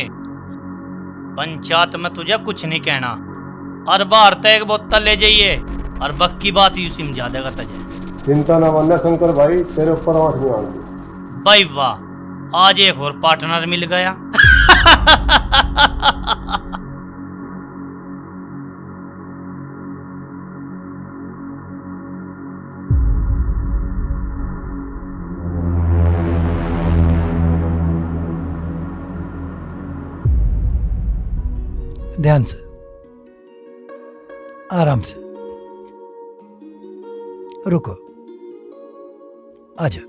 पंचायत में तुझे कुछ नहीं कहना, और बाहर तक एक बोतल ले जाइए, और बक्की बात यू समझा देगा तुझे। चिंता ना मानना शंकर भाई, तेरे ऊपर आंच नहीं आएगी। भाई वाह, आज एक और पार्टनर मिल गया। ध्यान से, आराम से, रुको, आजा।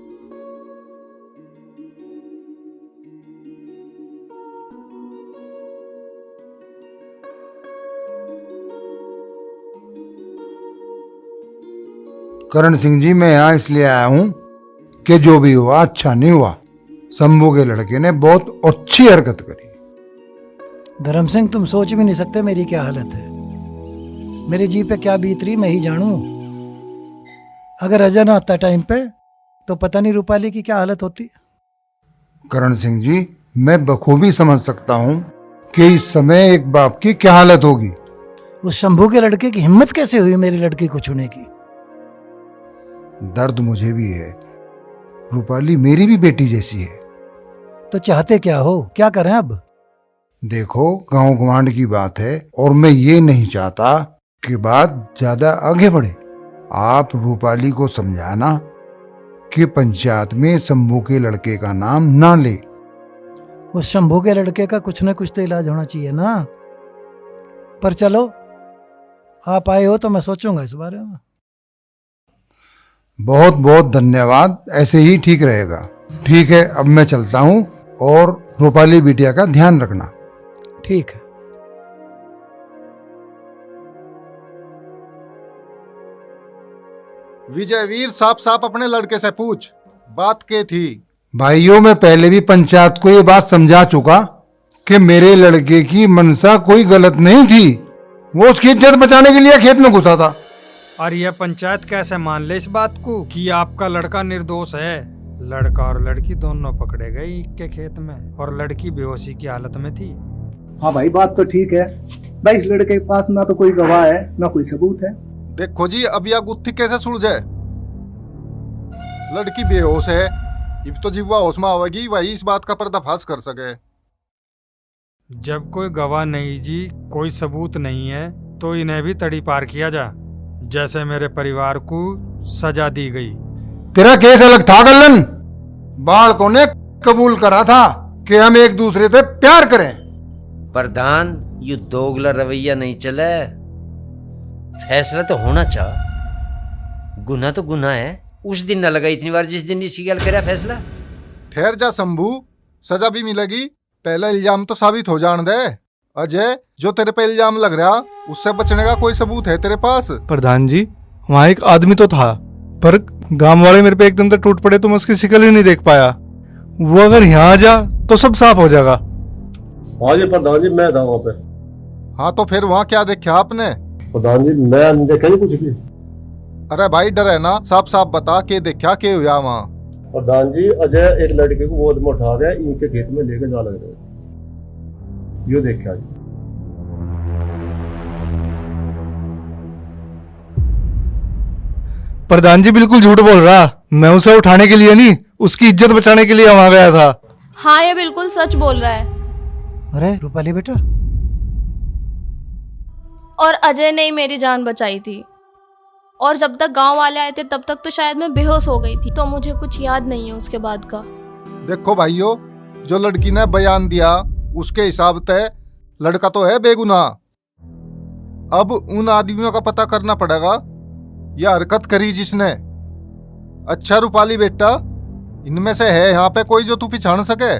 करण सिंह जी, मैं यहाँ इसलिए आया हूँ कि जो भी हुआ अच्छा नहीं हुआ। शंभू के लड़के ने बहुत अच्छी हरकत करी। धर्म सिंह, तुम सोच भी नहीं सकते मेरी क्या हालत है। मेरे जी पे क्या बीत रही मैं ही जानू। अगर अजय ना आता टाइम पे तो पता नहीं रूपाली की क्या हालत होती। करण सिंह जी, मैं बखूबी समझ सकता हूँ कि इस समय एक बाप की क्या हालत होगी। उस शंभू के लड़के की हिम्मत कैसे हुई मेरी लड़की को छूने की? दर्द मुझे भी है। रूपाली मेरी भी बेटी जैसी है। तो चाहते क्या हो, क्या करें अब? देखो, गांव गवांड की बात है और मैं ये नहीं चाहता कि बात ज्यादा आगे बढ़े। आप रूपाली को समझाना कि पंचायत में शंभू के लड़के का नाम ना ले। उस शंभू के लड़के का कुछ न कुछ तो इलाज होना चाहिए ना। पर चलो, आप आए हो तो मैं सोचूंगा इस बारे में। बहुत बहुत धन्यवाद, ऐसे ही ठीक रहेगा। ठीक है, अब मैं चलता हूँ और रूपाली बिटिया का ध्यान रखना। ठीक है। विजय वीर, साफ साफ अपने लड़के से पूछ, बात क्या थी? भाइयों, मैं पहले भी पंचायत को ये बात समझा चुका कि मेरे लड़के की मनसा कोई गलत नहीं थी। वो उसकी इज्जत बचाने के लिए खेत में घुसा था। और यह पंचायत कैसे मान ले इस बात को कि आपका लड़का निर्दोष है? लड़का और लड़की दोनों पकड़े गए ईख के खेत में और लड़की बेहोशी की हालत में थी। हाँ भाई, बात तो ठीक है भाई। इस लड़के के पास ना तो कोई गवाह है ना कोई सबूत है। देखो जी, अब यह गुत्थी कैसे सुलझे? लड़की बेहोश है, अब तो जीवा होश में आवेगी, वही इस बात का पर्दाफाश कर सके। जब कोई गवाह नहीं जी, कोई सबूत नहीं है, तो इन्हें भी तड़ी पार किया जा, जैसे मेरे परिवार को सजा दी गई। तेरा केस अलग था गल्लन। बालकों ने कबूल करा था कि हम एक दूसरे से प्यार करें। प्रधान, ये दोगला रवैया नहीं चले, फैसला तो होना चाह। गुना तो गुना है, उस दिन न लगा इतनी बार जिस दिन इसकी गल करा फैसला। ठहर जा शंभू, सजा भी मिलेगी। पहला इल्जाम तो साबित हो जान दे। अजय, जो तेरे पे इल्जाम लग रहा, उससे बचने का कोई सबूत है तेरे पास? प्रधान जी, वहाँ एक आदमी तो था, पर गांव वाले मेरे पे एकदम से टूट पड़े तो मैं उसकी शिकल ही नहीं देख पाया। वो अगर यहाँ आ जा तो सब साफ हो जाएगा। हाँ जी प्रधान जी, मैं था वहाँ पे। हाँ तो फिर वहाँ क्या देखा आपने? प्रधान जी, मैं नहीं देखा जी कुछ भी। अरे भाई डरे ना, साफ साफ बता के देखा के हुआ वहाँ? प्रधान जी, अजय एक लड़के को गोद में उठा गया, इनके खेत में लेके जा लग रहे, यो देखा जी। प्रधान जी बिल्कुल झूठ बोल रहा, मैं उसे उठाने के लिए नहीं, उसकी इज्जत बचाने के लिए वहां गया था। हाँ, ये बिल्कुल सच बोल रहा है। अरे रूपाली बेटा, और अजय ने ही मेरी जान बचाई थी। और जब तक गांव वाले आए थे तब तक तो शायद मैं बेहोश हो गई थी, तो मुझे कुछ याद नहीं है उसके बाद का। देखो भाइयों, जो लड़की ने बयान दिया उसके हिसाब से लड़का तो है बेगुनाह। अब उन आदमियों का पता करना पड़ेगा यह हरकत करी जिसने। अच्छा रूपाली बेटा, इनमें से है यहाँ पे कोई जो तू पहचान सके?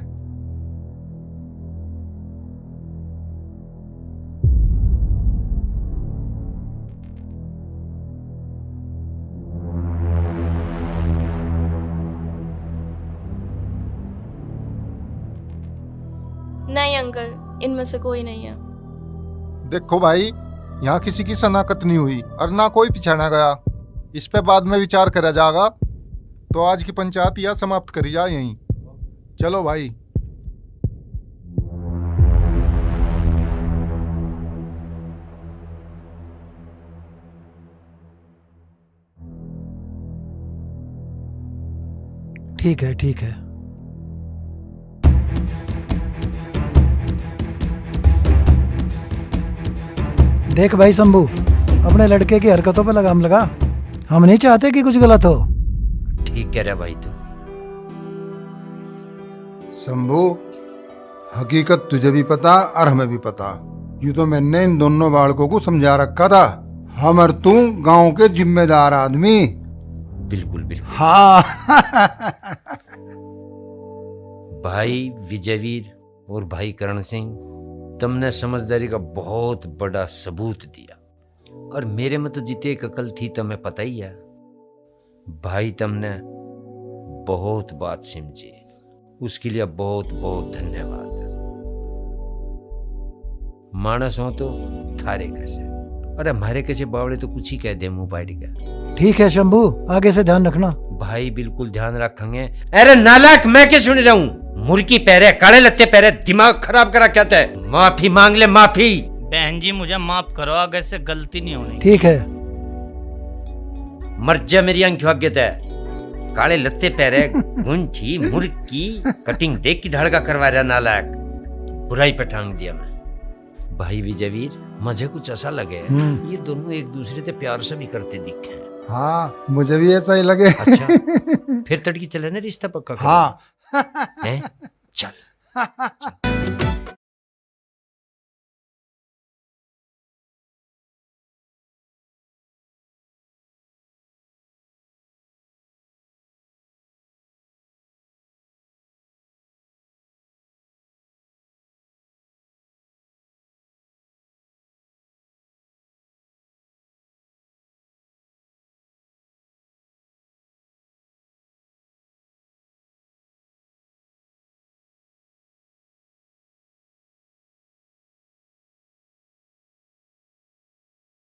नहीं अंकल, इनमें से कोई नहीं है। देखो भाई, यहाँ किसी की शनाख्त नहीं हुई और ना कोई पिछाना गया। इस पे बाद में विचार करा जाएगा। तो आज की पंचायत यह समाप्त करी जाए यहीं। चलो भाई। ठीक है, ठीक है। देख भाई शंभू, अपने लड़के की हरकतों पे लगाम लगा। हम नहीं चाहते कि कुछ गलत हो। ठीक कह रहा भाई तू। शंभू, हकीकत तुझे भी पता और हमें भी पता। यूं तो मैंने इन दोनों बालकों को समझा रखा था। हम और तू गांव के जिम्मेदार आदमी। बिल्कुल बिल्कुल। हाँ। भाई विजयवीर और भाई करण सिंह, तुमने समझदारी का बहुत बड़ा सबूत दिया और मेरे में तो जितने एक अकल थी तुम्हें पता ही है। भाई तुमने बहुत बात समझी, उसके लिए बहुत बहुत धन्यवाद। मानस हो तो थारे कैसे, अरे हमारे कैसे बावड़े तो कुछ ही कह दे मुंह पाट का। ठीक है शंभू, आगे से ध्यान रखना। भाई बिल्कुल ध्यान रखेंगे। अरे नालायक, मैं क्या सुन रहा हूँ? मुर्गी पैरे, काले लत्ते पैरे, दिमाग खराब करा क्या है? माफी मांग ले, माफी। बहन जी मुझे माफ करो, आगे से गलती नहीं होनी। ठीक है। मर जा मेरी आंखों आगे तय। काले लत्ते पैरे, गुंठी मुर्गी, कटिंग देख की ढड़का करवा रहा नालायक। बुराई पे टांग दिया मैं। भाई विजयवीर, मुझे कुछ ऐसा लगे ये दोनों एक दूसरे से प्यार से भी करते दिखे। हाँ, मुझे भी ऐसा ही लगे। अच्छा, फिर तड़की चले ना, रिश्ता पक्का। हाँ। हैं? चल।